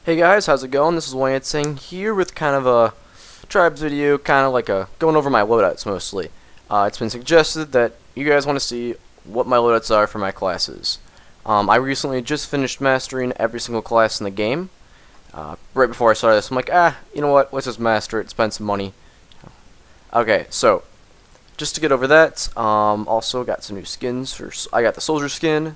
Hey guys, how's it going? This is Lansing here with kind of a tribes video, kind of like a going over my loadouts mostly. It's been suggested that you guys want to see what my loadouts are for my classes. I recently just finished mastering every single class in the game. Right before I started this, I'm like, you know what? Let's just master it, spend some money. Okay, so just to get over that, also got some new skins. I got the soldier skin,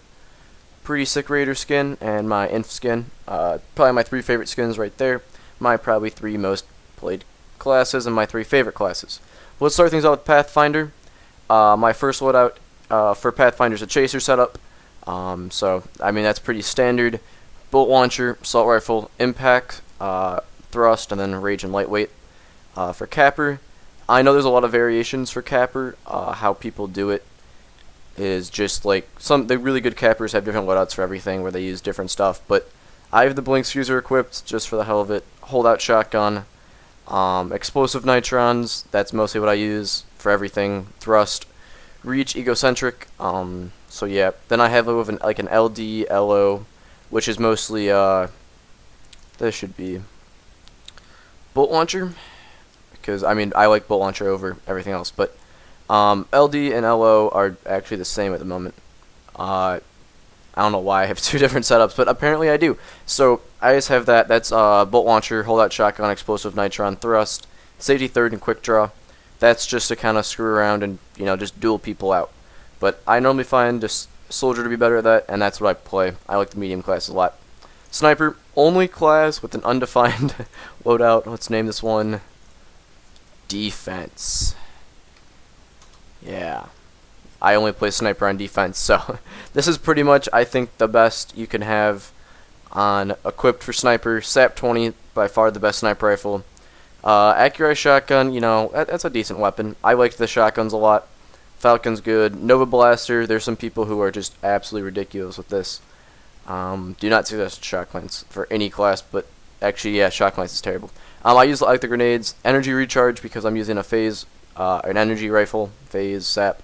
pretty sick raider skin, and my inf skin. Probably my three favorite skins right there. My probably three most played classes and my three favorite classes. Let's start things out with Pathfinder. My first loadout for Pathfinder is a chaser setup. So I mean that's pretty standard. Bolt launcher, assault rifle, impact, thrust, and then rage and lightweight. For capper, I know there's a lot of variations for capper. How people do it is just like the really good cappers have different loadouts for everything where they use different stuff, but I have the blink skewer equipped just for the hell of it. Holdout shotgun, explosive nitrons, that's mostly what I use for everything. Thrust, reach, egocentric. So yeah, then I have an LD, LO, which is mostly this should be bolt launcher, because I mean I like bolt launcher over everything else, but LD and LO are actually the same at the moment. I don't know why I have two different setups, but apparently I do. So I just have that. That's bolt launcher, holdout shotgun, explosive nitron, thrust, safety third, and quick draw. That's just to kind of screw around and just duel people out. But I normally find just soldier to be better at that, and that's what I play. I like the medium class a lot. Sniper, only class with an undefined loadout. Let's name this one defense. Yeah, I only play sniper on defense, so this is pretty much, I think, the best you can have on equipped for sniper. SAP 20, by far the best sniper rifle. Accurate shotgun, that's a decent weapon. I liked the shotguns a lot. Falcon's good. Nova Blaster, there's some people who are just absolutely ridiculous with this. Do not suggest shotguns for any class, but actually, yeah, shotguns is terrible. I like the grenades. Energy recharge because I'm using a phase. An energy rifle, phase, sap.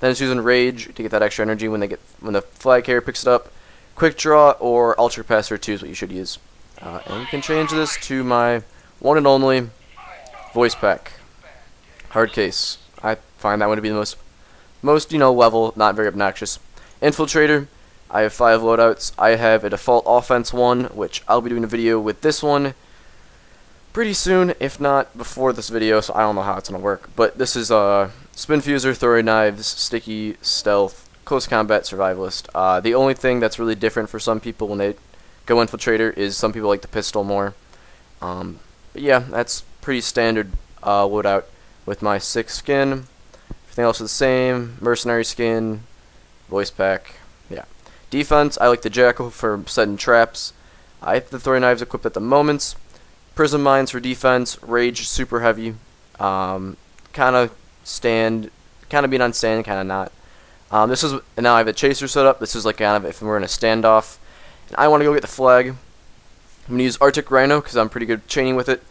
Then it's using rage to get that extra energy when the flag carrier picks it up. Quick draw or ultra capacitor 2 is what you should use. And you can change this to my one and only voice pack. Hard case. I find that one to be the most level, not very obnoxious. Infiltrator. I have 5 loadouts. I have a default offense one, which I'll be doing a video with this one pretty soon, if not before this video, so I don't know how it's going to work. But this is spin fuser, throwing knives, sticky, stealth, close combat, survivalist. The only thing that's really different for some people when they go infiltrator is some people like the pistol more. But yeah, that's pretty standard loadout with my 6 skin. Everything else is the same. Mercenary skin, voice pack. Yeah. Defense, I like the jackal for setting traps. I have the throwing knives equipped at the moment. Prism mines for defense, rage super heavy, kind of being on stand, kind of not. Now I have a chaser set up. This is like kind of if we're in a standoff, and I want to go get the flag. I'm gonna use Arctic Rhino because I'm pretty good chaining with it.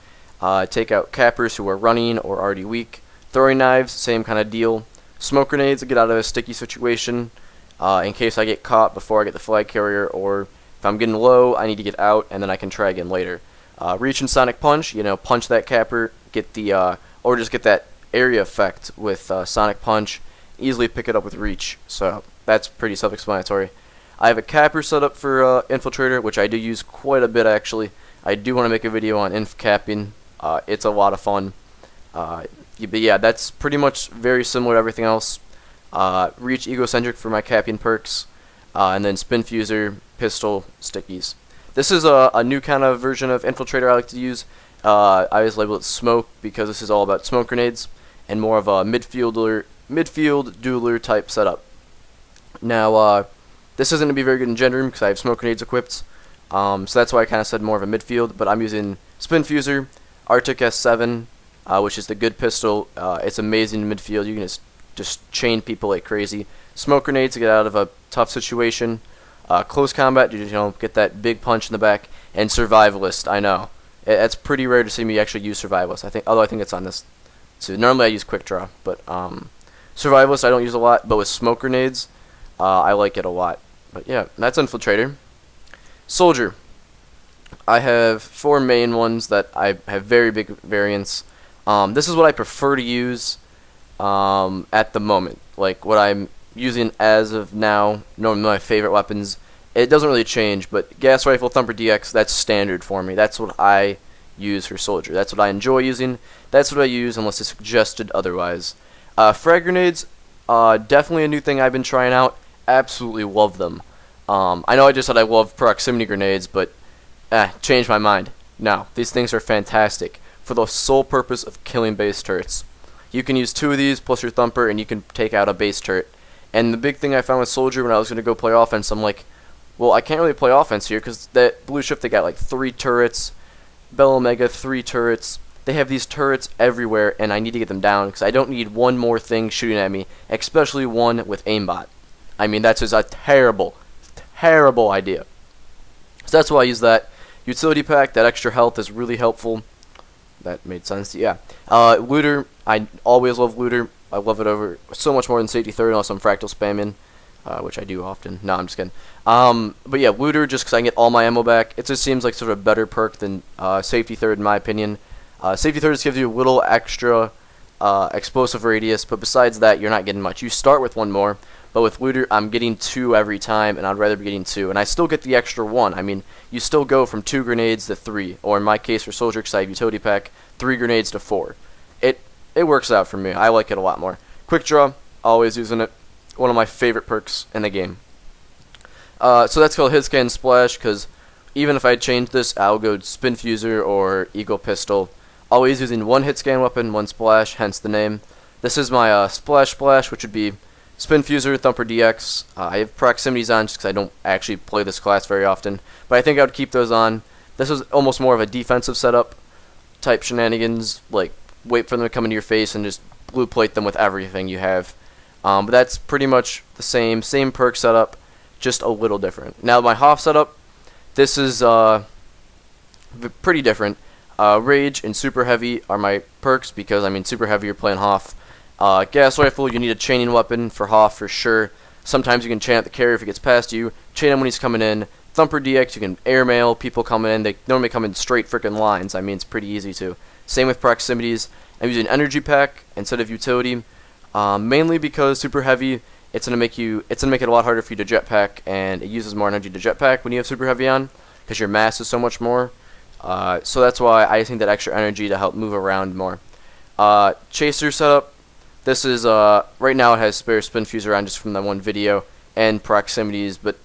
Take out cappers who are running or already weak. Throwing knives, same kind of deal. Smoke grenades to get out of a sticky situation, in case I get caught before I get the flag carrier, or if I'm getting low, I need to get out, and then I can try again later. Reach and Sonic Punch, punch that capper, get the, or just get that area effect with Sonic Punch, easily pick it up with Reach, so that's pretty self-explanatory. I have a capper set up for Infiltrator, which I do use quite a bit actually. I do want to make a video on inf capping, it's a lot of fun. But yeah, that's pretty much very similar to everything else. Reach Egocentric for my capping perks, and then Spin Fuser, Pistol, Stickies. This is a new kind of version of Infiltrator I like to use. I always label it Smoke because this is all about smoke grenades and more of a midfield dueler type setup. Now, this isn't going to be very good in Gen Room because I have smoke grenades equipped. So that's why I kind of said more of a midfield, but I'm using Spin Fuser, Arctic S7, which is the good pistol. It's amazing in midfield. You can just chain people like crazy. Smoke grenades to get out of a tough situation. Close combat, get that big punch in the back, and survivalist. I know it's pretty rare to see me actually use survivalist. Although I think it's on this. So normally I use quick draw, but survivalist I don't use a lot. But with smoke grenades, I like it a lot. But yeah, that's infiltrator. Soldier. I have 4 main ones that I have very big variants. This is what I prefer to use at the moment. Like what I'm using as of now, normally my favorite weapons. It doesn't really change, but gas rifle, thumper DX, that's standard for me. That's what I use for soldier. That's what I enjoy using. That's what I use unless it's suggested otherwise. Frag grenades, definitely a new thing I've been trying out. Absolutely love them. I know I just said I love proximity grenades, but changed my mind. No, these things are fantastic for the sole purpose of killing base turrets. You can use 2 of these plus your thumper, and you can take out a base turret. And the big thing I found with soldier when I was going to go play offense, I'm like, well, I can't really play offense here because that blue shift, they got like 3 turrets, Bell Omega 3 turrets. They have these turrets everywhere, and I need to get them down because I don't need one more thing shooting at me, especially one with aimbot. I mean, that's just a terrible, terrible idea. So that's why I use that. Utility pack, that extra health is really helpful. That made sense, yeah. Looter, I always love looter. I love it over so much more than safety third unless I'm fractal spamming. Which I do often. No, I'm just kidding. But yeah, looter, just because I can get all my ammo back. It just seems like sort of a better perk than safety third, in my opinion. Safety third just gives you a little extra explosive radius, but besides that, you're not getting much. You start with 1 more, but with looter, I'm getting 2 every time, and I'd rather be getting 2. And I still get the extra 1. I mean, you still go from 2 grenades to 3, or in my case for soldier, because I have utility pack, 3 grenades to 4. It works out for me. I like it a lot more. Quick draw, always using it. One of my favorite perks in the game. So that's called hit scan splash, because even if I change this, I'll go spin fuser or eagle pistol. Always using 1 hit scan weapon, 1 splash, hence the name. This is my splash, which would be spin fuser, thumper DX. I have proximities on just because I don't actually play this class very often, but I think I would keep those on. This is almost more of a defensive setup type shenanigans, like wait for them to come into your face and just blue plate them with everything you have. But that's pretty much the same perk setup, just a little different. Now my Hoff setup, this is pretty different. Rage and Super Heavy are my perks because, I mean, Super Heavy you're playing Hoff. Gas Rifle, you need a chaining weapon for Hoff for sure. Sometimes you can chain out the carrier if it gets past you, chain him when he's coming in. Thumper DX, you can airmail people coming in. They normally come in straight freaking lines. I mean, it's pretty easy to. Same with proximities. I'm using energy pack instead of utility, mainly because Super Heavy, it's gonna make it a lot harder for you to jetpack, and it uses more energy to jetpack when you have Super Heavy on, because your mass is so much more. So that's why I think that extra energy to help move around more. Chaser setup. This is right now it has spare spin fuser on just from that one video and proximities, but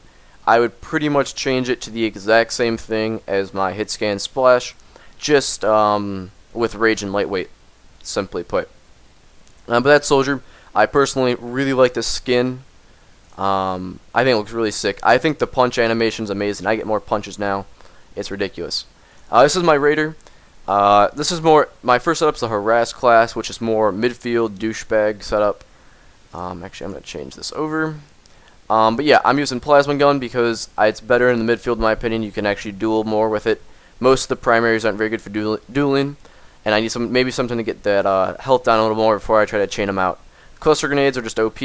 I would pretty much change it to the exact same thing as my hit scan splash, just with rage and lightweight, simply put. But that's soldier. I personally really like the skin. I think it looks really sick. I think the punch animation is amazing. I get more punches now. It's ridiculous. This is my raider. This is more, my first setup's the harass class, which is more midfield douchebag setup. Actually, I'm going to change this over. But yeah, I'm using plasma gun because it's better in the midfield in my opinion. You can actually duel more with it. Most of the primaries aren't very good for dueling, and I need maybe something to get that health down a little more before I try to chain them out. Cluster grenades are just OP.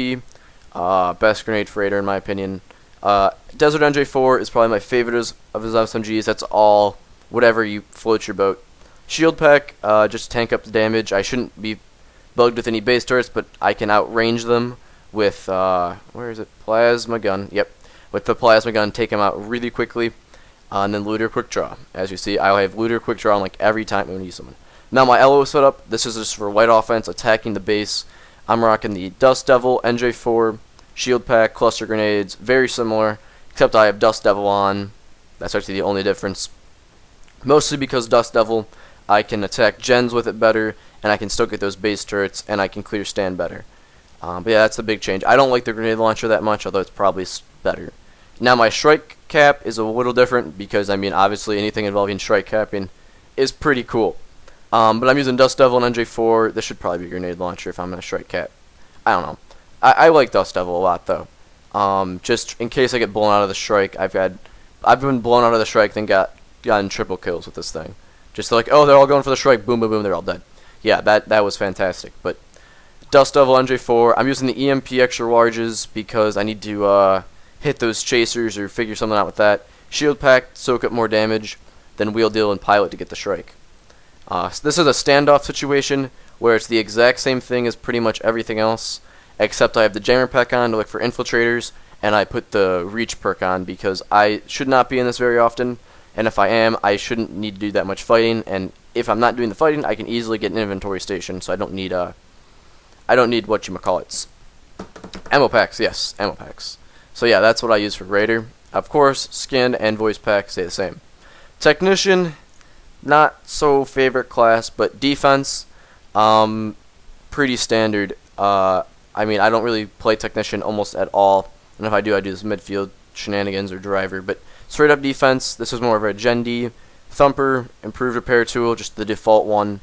Best grenade for raider in my opinion. Desert NJ4 is probably my favorite of his SMGs. That's all, whatever you float your boat. Shield pack, just tank up the damage. I shouldn't be bugged with any base turrets, but I can outrange them with, where is it? Plasma gun. Yep. With the plasma gun, take them out really quickly. And then looter quick draw. As you see, I'll have looter quick draw on like every time I'm going to use someone. Now my LO setup, this is just for white offense, attacking the base. I'm rocking the Dust Devil, NJ4, Shield Pack, Cluster Grenades, very similar, except I have Dust Devil on. That's actually the only difference. Mostly because Dust Devil, I can attack gens with it better, and I can still get those base turrets, and I can clear stand better. But yeah, that's the big change. I don't like the grenade launcher that much, although it's probably better. Now my strike cap is a little different, because I mean obviously anything involving strike capping is pretty cool. But I'm using Dust Devil and NJ4. This should probably be a grenade launcher if I'm going to strike cap. I don't know. I like Dust Devil a lot though. Just in case I get blown out of the strike, I've been blown out of the strike, then gotten triple kills with this thing. Just like, oh, they're all going for the strike, boom, boom, boom, they're all dead. Yeah, that was fantastic. But Dust Devil, NJ4. I'm using the EMP extra larges because I need to hit those chasers or figure something out with that. Shield pack, soak up more damage. then wheel deal and pilot to get the strike. So this is a standoff situation where it's the exact same thing as pretty much everything else, except I have the jammer perk on to look for infiltrators, and I put the reach perk on because I should not be in this very often, and if I am, I shouldn't need to do that much fighting, and if I'm not doing the fighting, I can easily get an inventory station, so I don't need whatchamacallits. Ammo packs, yes, ammo packs. So yeah, that's what I use for Raider. Of course, skin and voice pack stay the same. Technician, not so favorite class, but defense, pretty standard. I mean, I don't really play Technician almost at all, and if I do this midfield shenanigans or driver, but straight up defense, this is more of a Gen D. Thumper, improved repair tool, just the default one.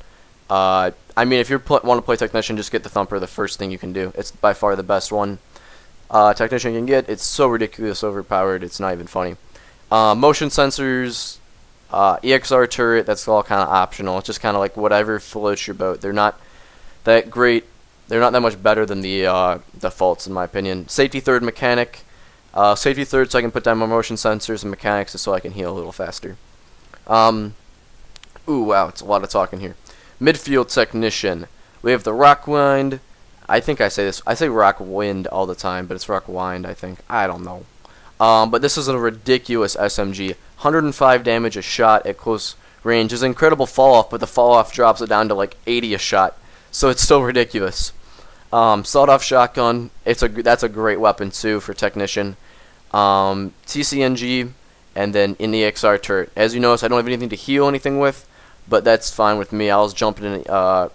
I mean, if you want to play Technician, just get the Thumper, the first thing you can do. It's by far the best one Technician can get. It's so ridiculous overpowered, it's not even funny. Motion sensors, EXR turret, that's all kind of optional. It's just kind of like whatever floats your boat. They're not that great. They're not that much better than the defaults, in my opinion. Safety third mechanic. Safety third so I can put down my motion sensors, and mechanics so I can heal a little faster. Ooh, wow, it's a lot of talking here. Midfield technician. We have the Rockwind. I think I say Rockwind all the time, but it's Rockwind, I think. I don't know. But this is a ridiculous SMG. 105 damage a shot at close range. There's incredible fall off, but the fall off drops it down to like 80 a shot. So it's still ridiculous. Sawed-off shotgun. That's a great weapon too for technician. TCNG, and then in the XR turret. As you notice, I don't have anything to heal anything with, but that's fine with me. I'll just jump in an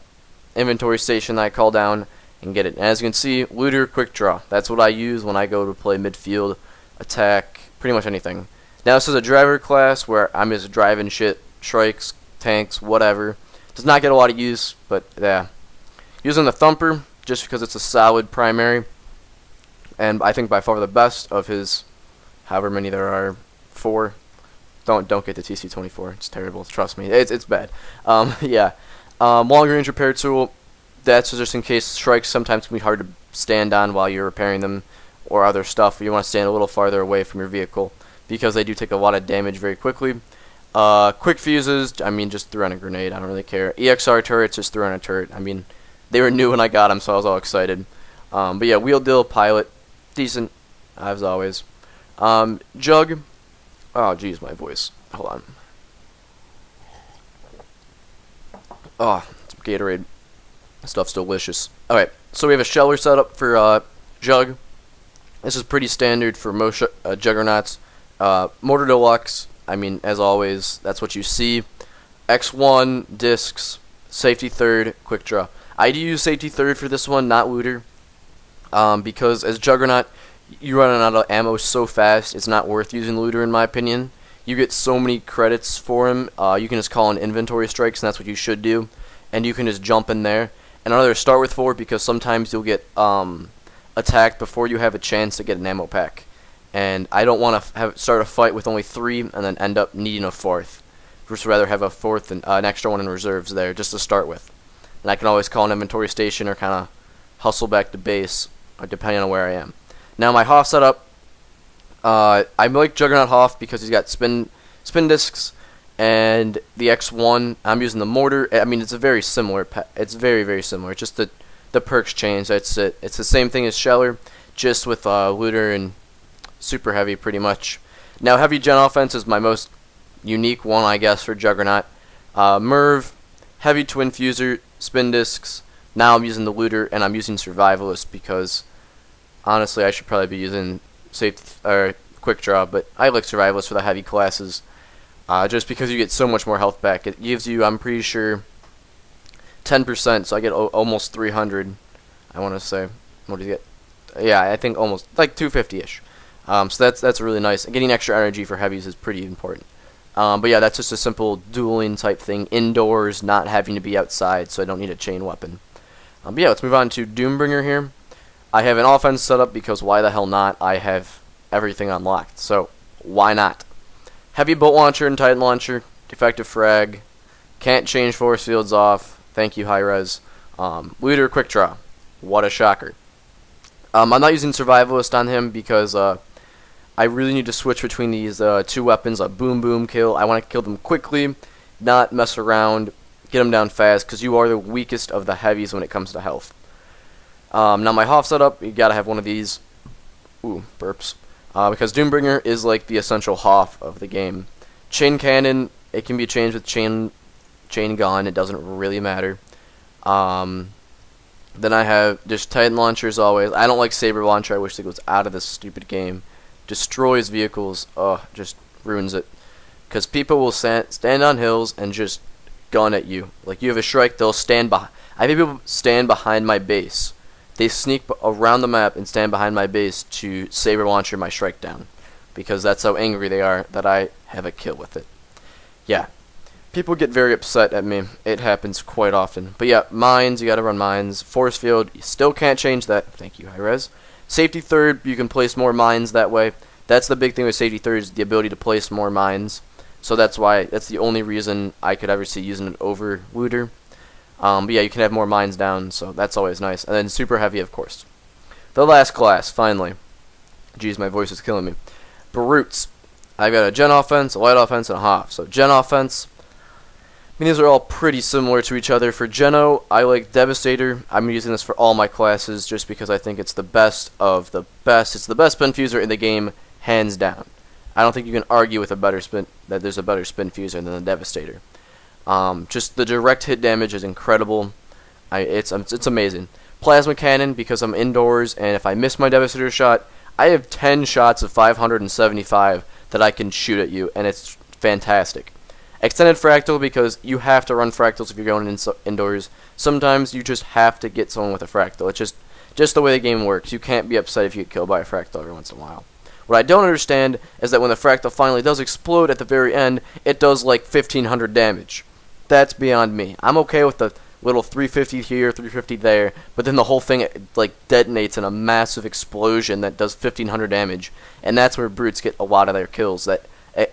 inventory station that I call down and get it. And as you can see, looter, quick draw. That's what I use when I go to play midfield, attack, pretty much anything. Now this is a driver class where I'm just driving shit, strikes, tanks, whatever. Does not get a lot of use, but yeah. Using the Thumper, just because it's a solid primary, and I think by far the best of his, however many there are, 4. Don't get the TC-24. It's terrible. Trust me. It's bad. Yeah. Long range repair tool. That's just in case strikes sometimes can be hard to stand on while you're repairing them or other stuff. You want to stand a little farther away from your vehicle because they do take a lot of damage very quickly. Quick fuses. I mean, just throw on a grenade. I don't really care. EXR turrets. Just throw on a turret. I mean, they were new when I got them, so I was all excited. But yeah, wheel deal, pilot, decent as always. Jug. Oh, geez, my voice. Hold on. Oh, it's Gatorade. Stuff's delicious. Alright, so we have a sheller set up for Jug. This is pretty standard for most Juggernauts. Motor Deluxe, I mean, as always, that's what you see. X1, discs, safety third, quick draw. I do use safety third for this one, not looter. Because as Juggernaut, you run out of ammo so fast, it's not worth using looter in my opinion. You get so many credits for him, you can just call in inventory strikes, and that's what you should do. And you can just jump in there. And another start with 4, because sometimes you'll get attacked before you have a chance to get an ammo pack. And I don't want to start a fight with only 3 and then end up needing a 4th. Just rather have a 4th and an extra one in reserves there just to start with. And I can always call an inventory station or kind of hustle back to base, depending on where I am. Now my Hoff setup, I like Juggernaut Hoff because he's got spin discs, and the X1. I'm using the mortar. I mean, it's a very similar. It's very, very similar. It's just the perks change. That's it. It's the same thing as Sheller, just with looter and super heavy, pretty much. Now heavy gen offense is my most unique one, I guess, for Juggernaut. Merv, heavy twin fuser, spin discs. Now I'm using the looter, and I'm using survivalist because honestly I should probably be using safety or quick draw, but I like survivalist for the heavy classes, just because you get so much more health back. It gives you, I'm pretty sure, 10%, so I get almost 300. I want to say, what do you get? Yeah, I think almost like 250-ish. So that's really nice. And getting extra energy for heavies is pretty important. But yeah, that's just a simple dueling type thing, indoors, not having to be outside, so I don't need a chain weapon. But yeah, let's move on to Doombringer here. I have an offense set up because why the hell not? I have everything unlocked, so why not? Heavy bolt launcher and Titan launcher, defective frag, can't change force fields off, thank you high res. Looter quick draw, what a shocker. I'm not using survivalist on him because I I really need to switch between these two weapons, a boom boom kill. I want to kill them quickly, not mess around, get them down fast, because you are the weakest of the heavies when it comes to health. Now my Hoff setup, you gotta have one of these. Ooh, burps. Because Doombringer is like the essential Hoff of the game. Chain Cannon, it can be changed with chain gun, it doesn't really matter. Then I have just Titan Launcher as always. I don't like Saber Launcher, I wish it was out of this stupid game. Destroys vehicles, just ruins it. Because people will stand on hills and just gun at you. Like, you have a Shrike, they'll stand behind. I have people stand behind my base. They sneak around the map and stand behind my base to Saber Launcher my Shrike down. Because that's how angry they are that I have a kill with it. Yeah. People get very upset at me. It happens quite often. But yeah, mines, you gotta run mines. Force field, you still can't change that. Thank you, Hi-Rez. Safety third, you can place more mines that way. That's the big thing with safety third, is the ability to place more mines. So that's the only reason I could ever see using it over looter. But yeah, you can have more mines down, so that's always nice. And then super heavy, of course. The last class, finally. Jeez, my voice is killing me. Brutes. I've got a Gen offense, a light offense, and a Hoff. So Gen offense, I mean, these are all pretty similar to each other. For Geno, I like Devastator. I'm using this for all my classes just because I think it's the best of the best. It's the best spin fuser in the game, hands down. I don't think you can argue with that there's a better spin fuser than the Devastator. Just the direct hit damage is incredible. It's amazing. Plasma Cannon, because I'm indoors, and if I miss my Devastator shot, I have 10 shots of 575 that I can shoot at you, and it's fantastic. Extended Fractal, because you have to run Fractals if you're going indoors. Sometimes you just have to get someone with a Fractal. It's just the way the game works. You can't be upset if you get killed by a Fractal every once in a while. What I don't understand is that when the Fractal finally does explode at the very end, it does like 1500 damage. That's beyond me. I'm okay with the little 350 here, 350 there, but then the whole thing like detonates in a massive explosion that does 1500 damage, and that's where Brutes get a lot of their kills, that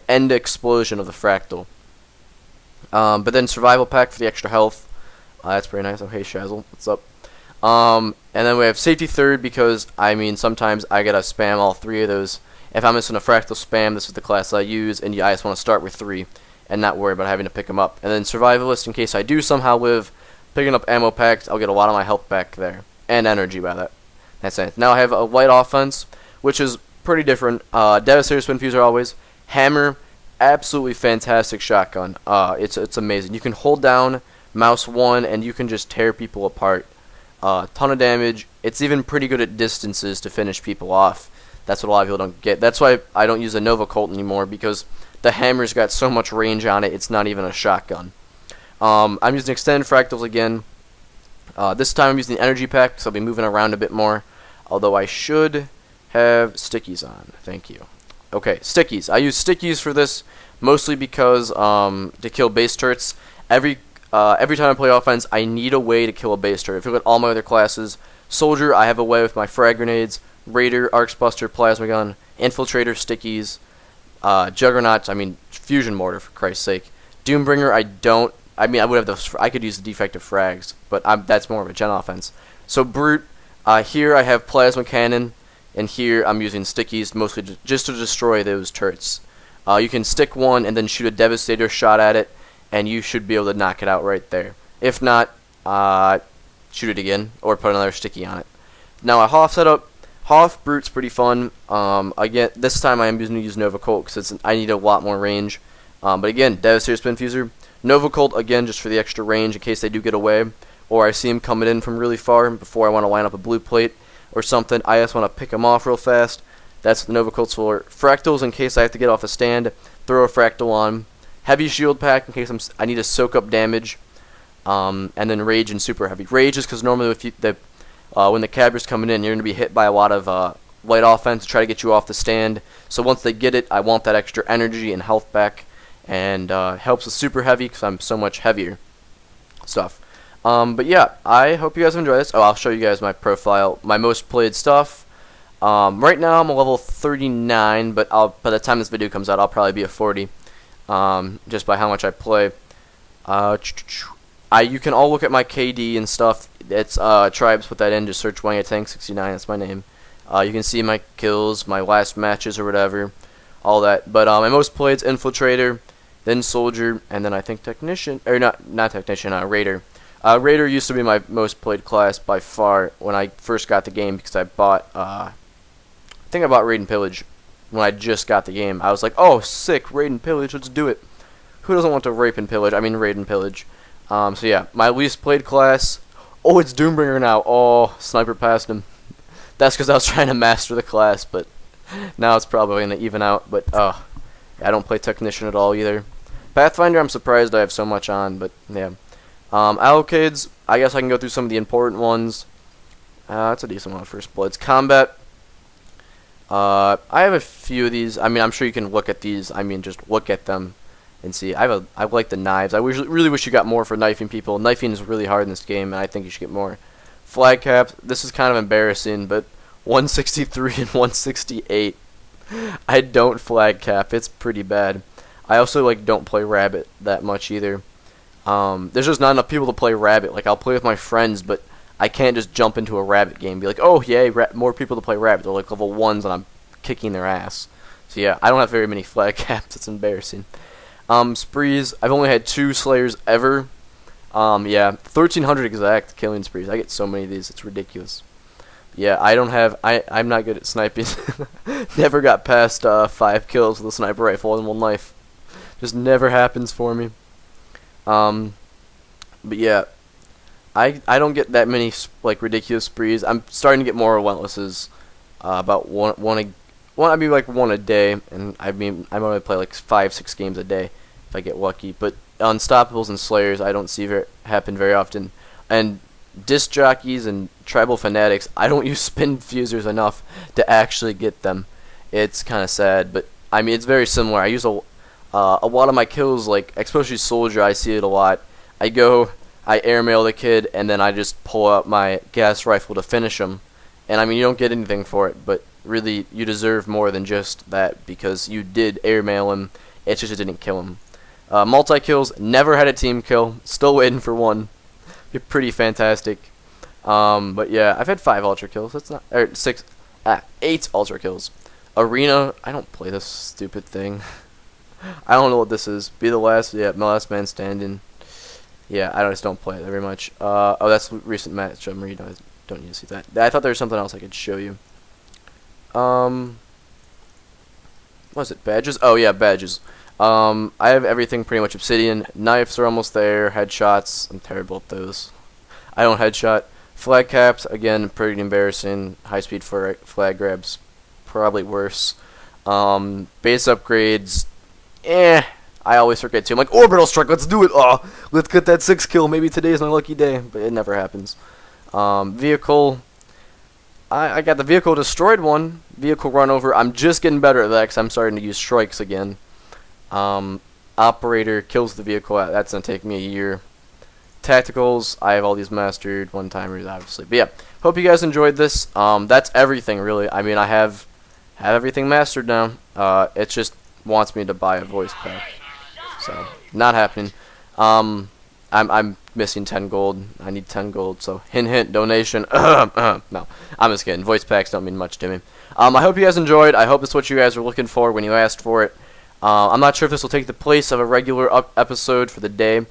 end explosion of the Fractal. But then Survival Pack for the extra health. That's pretty nice. Oh, hey, Shazzle. What's up? And then we have Safety Third, because, I mean, sometimes I gotta spam all three of those. If I'm missing a Fractal spam, this is the class I use, and I just want to start with 3 and not worry about having to pick them up. And then Survivalist, in case I do somehow live, picking up ammo packs, I'll get a lot of my health back there. And energy by that. That's it. Now I have a light offense, which is pretty different. Devastator Spin Fuser always. Hammer, absolutely fantastic shotgun. It's amazing. You can hold down mouse 1 and you can just tear people apart. Ton of damage. It's even pretty good at distances to finish people off. That's what a lot of people don't get. That's why I don't use a Nova Colt anymore, because the hammer's got so much range on it, it's not even a shotgun. I'm using Extended Fractals again. This time I'm using the Energy Pack, because I'll be moving around a bit more. Although I should have stickies on. Thank you. Okay, stickies. I use stickies for this mostly because to kill base turrets. Every time I play offense, I need a way to kill a base turret. If you look at all my other classes, Soldier, I have a way with my frag grenades. Raider, Arcs Buster, Plasma Gun, Infiltrator, stickies. Juggernaut, I mean Fusion Mortar, for Christ's sake. Doombringer, I could use the defective frags, but that's more of a gen offense. So Brute, here I have Plasma Cannon, and here I'm using stickies mostly just to destroy those turrets. You can stick one and then shoot a Devastator shot at it, and you should be able to knock it out right there. If not, shoot it again, or put another sticky on it. Now a Hoff setup. Hoff Brute's pretty fun. Again, this time I am going to use Nova Colt because I need a lot more range. But again, Devastator Spin Fuser. Nova Colt, again, just for the extra range in case they do get away. Or I see them coming in from really far before I want to line up a blue plate or something. I just want to pick them off real fast. That's what the Nova Colt's for. Fractals, in case I have to get off a stand, throw a Fractal on. Heavy Shield Pack, in case I need to soak up damage. And then Rage and Super Heavy. Rage is because normally when the cabber's coming in, you're going to be hit by a lot of light offense to try to get you off the stand. So once they get it, I want that extra energy and health back. And helps with Super Heavy because I'm so much heavier stuff. But yeah, I hope you guys enjoy this. Oh, I'll show you guys my profile, my most played stuff. Right now I'm a level 39, but by the time this video comes out, I'll probably be a 40. Just by how much I play. You can all look at my KD and stuff. It's Tribes, put that in, just search Wang Tank 69, that's my name. You can see my kills, my last matches or whatever, all that. But my most played's Infiltrator, then Soldier, and then I think Technician, or not Technician, Raider. Raider used to be my most played class by far when I first got the game, because I bought, I think I bought Raid and Pillage when I just got the game. I was like, oh, sick, Raid and Pillage, let's do it. Who doesn't want to rape and pillage? I mean, raid and pillage. So yeah, my least played class. Oh, it's Doombringer now. Oh, Sniper passed him. That's because I was trying to master the class, but now it's probably going to even out. But, yeah, I don't play Technician at all either. Pathfinder, I'm surprised I have so much on, but, yeah. Allocades, I guess I can go through some of the important ones. That's a decent one at first bloods. Combat. I have a few of these. I mean, I'm sure you can look at these. I mean, just look at them and see. I like the knives. I really wish you got more for knifing people. Knifing is really hard in this game, and I think you should get more. Flag cap. This is kind of embarrassing, but 163 and 168. I don't flag cap. It's pretty bad. I also don't play rabbit that much either. There's just not enough people to play rabbit. Like, I'll play with my friends, but I can't just jump into a rabbit game and be like, oh yay, more people to play rabbit. They're like level 1s and I'm kicking their ass. So yeah, I don't have very many flag caps. It's embarrassing. Sprees, I've only had 2 Slayers ever. Yeah, 1,300 exact killing sprees. I get so many of these, it's ridiculous. Yeah, I'm not good at sniping. Never got past 5 kills with a sniper rifle in one life. Just never happens for me. But yeah, I don't get that many ridiculous sprees. I'm starting to get more relentlesses. About one a day, and I only play 5-6 games a day if I get lucky. But Unstoppables and Slayers I don't see happen very often. And disc jockeys and tribal fanatics, I don't use spin fusers enough to actually get them. It's kind of sad, but I mean it's very similar. I use a lot of my kills, especially Soldier, I see it a lot. I airmail the kid, and then I just pull out my gas rifle to finish him. And I mean, you don't get anything for it, but really, you deserve more than just that, because you did airmail him, it just didn't kill him. Multi-kills, never had a team kill, still waiting for one. Be pretty fantastic. But yeah, I've had 5 ultra kills, that's not, or 8 ultra kills. Arena, I don't play this stupid thing. I don't know what this is. Be the last, yeah, my last man standing. Yeah, I just don't play it very much. Oh, that's recent match. I'm reading. I don't need to see that. I thought there was something else I could show you. What was it? Badges? Oh yeah, badges. I have everything pretty much obsidian. Knives are almost there. Headshots, I'm terrible at those. I don't headshot. Flag caps, again, pretty embarrassing. High speed flag grabs, probably worse. Base upgrades, I always forget to. I'm like, orbital strike, let's do it. Oh, let's get that 6 kill. Maybe today's my lucky day, but it never happens. Vehicle, I got the vehicle destroyed one. Vehicle run over. I'm just getting better at that because I'm starting to use strikes again. Operator kills the vehicle. That's going to take me a year. Tacticals, I have all these mastered. One-timers, obviously. But yeah, hope you guys enjoyed this. That's everything, really. I mean, I have everything mastered now. It just wants me to buy a voice pack. So, not happening. I'm missing 10 gold. I need 10 gold, so hint hint, donation. No, I'm just kidding. Voice packs don't mean much to me. I hope you guys enjoyed. I hope it's what you guys were looking for when you asked for it. I'm not sure if this will take the place of a regular episode for the day,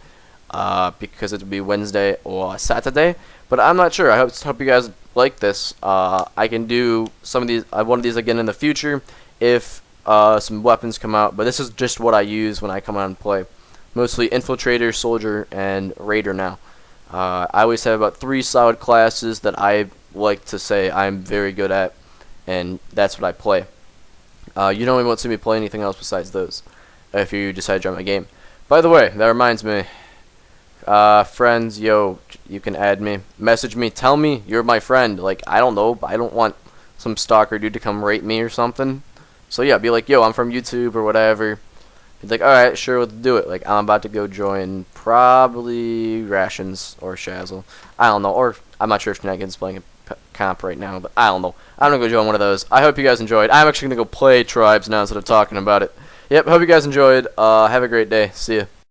because it will be Wednesday or Saturday, but I'm not sure. I hope you guys like this. I can do some of these, one of these again in the future if some weapons come out, but this is just what I use when I come out and play. Mostly Infiltrator, Soldier, and Raider now. I always have about 3 solid classes that I like to say I'm very good at, and that's what I play. You don't even want to see me play anything else besides those, if you decide to join my game. By the way, that reminds me, friends, yo, you can add me, message me, tell me you're my friend. I don't know, I don't want some stalker dude to come rape me or something. So yeah, be like, yo, I'm from YouTube or whatever. He's like, alright, sure, let's do it. I'm about to go join probably Rations or Shazzle. I don't know, or I'm not sure if Shenanigan's playing a comp right now, but I don't know. I'm going to go join one of those. I hope you guys enjoyed. I'm actually going to go play Tribes now instead of talking about it. Yep, hope you guys enjoyed. Have a great day. See ya.